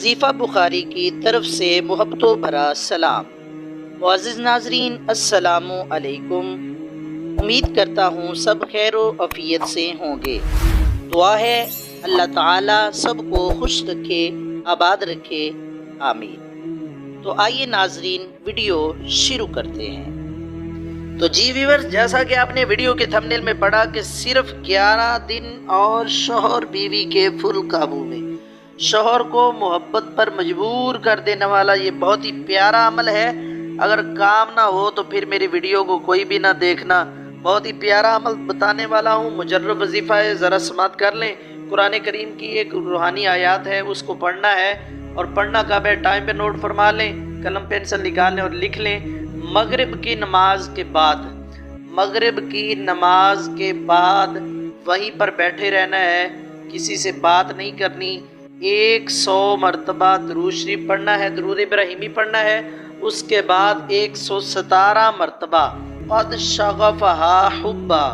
وظیفہ بخاری کی طرف سے محبتوں بھرا سلام۔ معزز ناظرین، السلام علیکم۔ امید کرتا ہوں سب خیر و عافیت سے ہوں گے۔ دعا ہے اللہ تعالیٰ سب کو خوش رکھے، آباد رکھے، آمین۔ تو آئیے ناظرین ویڈیو شروع کرتے ہیں۔ تو جی ویورز، جیسا کہ آپ نے ویڈیو کے تھمبنیل میں پڑھا کہ صرف 11 دن اور شوہر بیوی کے فل قابو میں۔ شوہر کو محبت پر مجبور کر دینے والا یہ بہت ہی پیارا عمل ہے۔ اگر کام نہ ہو تو پھر میری ویڈیو کو کوئی بھی نہ دیکھنا۔ بہت ہی پیارا عمل بتانے والا ہوں، مجرب وظیفہ ہے، ذرا سماعت کر لیں۔ قرآن کریم کی ایک روحانی آیات ہے، اس کو پڑھنا ہے، اور پڑھنا کب ہے ٹائم پہ نوٹ فرما لیں، قلم پینسل نکال لیں اور لکھ لیں۔ مغرب کی نماز کے بعد، مغرب کی نماز کے بعد وہیں پر بیٹھے رہنا ہے، کسی سے بات نہیں کرنی۔ 100 مرتبہ درود شریف پڑھنا ہے، درود ابراہیمی پڑھنا ہے۔ اس کے بعد 117 مرتبہ قد شغفہا حبا،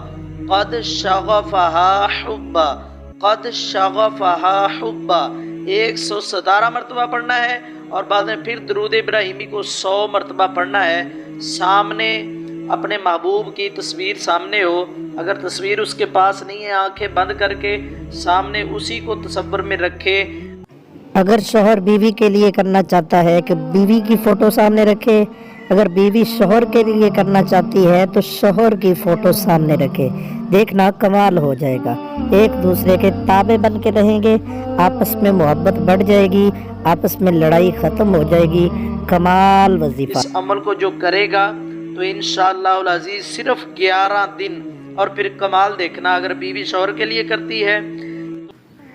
قد شغفہا حبا، قد شغفہا حبا، 117 مرتبہ پڑھنا ہے، اور بعد میں پھر درود ابراہیمی کو 100 مرتبہ پڑھنا ہے۔ سامنے اپنے محبوب کی تصویر سامنے ہو، اگر تصویر اس کے پاس نہیں ہے، آنکھیں بند کر کے سامنے اسی کو تصور میں رکھے۔ اگر شوہر بیوی کے لیے کرنا چاہتا ہے کہ بیوی کی فوٹو سامنے رکھے، اگر بیوی شوہر کے لیے کرنا چاہتی ہے تو شوہر کی فوٹو سامنے رکھے، دیکھنا کمال ہو جائے گا۔ ایک دوسرے کے تابع بن کے رہیں گے، آپس میں محبت بڑھ جائے گی، آپس میں لڑائی ختم ہو جائے گی۔ کمال وظیفہ۔ اس عمل کو جو کرے گا تو انشاءاللہ العزیز صرف 11 دن، اور پھر کمال دیکھنا۔ اگر بیوی شوہر کے لیے کرتی ہے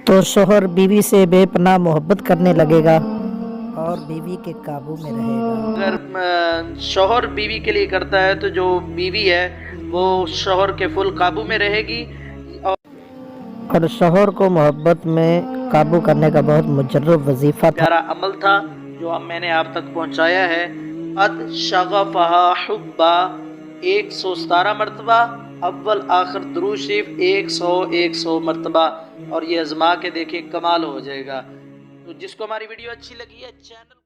تو شوہر بیوی سے بے پناہ محبت کرنے لگے گا اور بیوی کے قابو میں رہے گا۔ اگر شوہر بیوی کے لیے کرتا ہے تو جو بیوی ہے وہ شوہر کے فل قابو میں رہے گی۔ اور شوہر کو محبت میں قابو کرنے کا بہت مجرب وظیفہ تھا۔ پیارا عمل تھا جو اب میں نے آپ تک پہنچایا ہے۔ قد شغفہا حبا 117 مرتبہ، اول آخر درود شریف 100 مرتبہ، اور یہ آزما کے دیکھیں کمال ہو جائے گا۔ تو جس کو ہماری ویڈیو اچھی لگی ہے چینل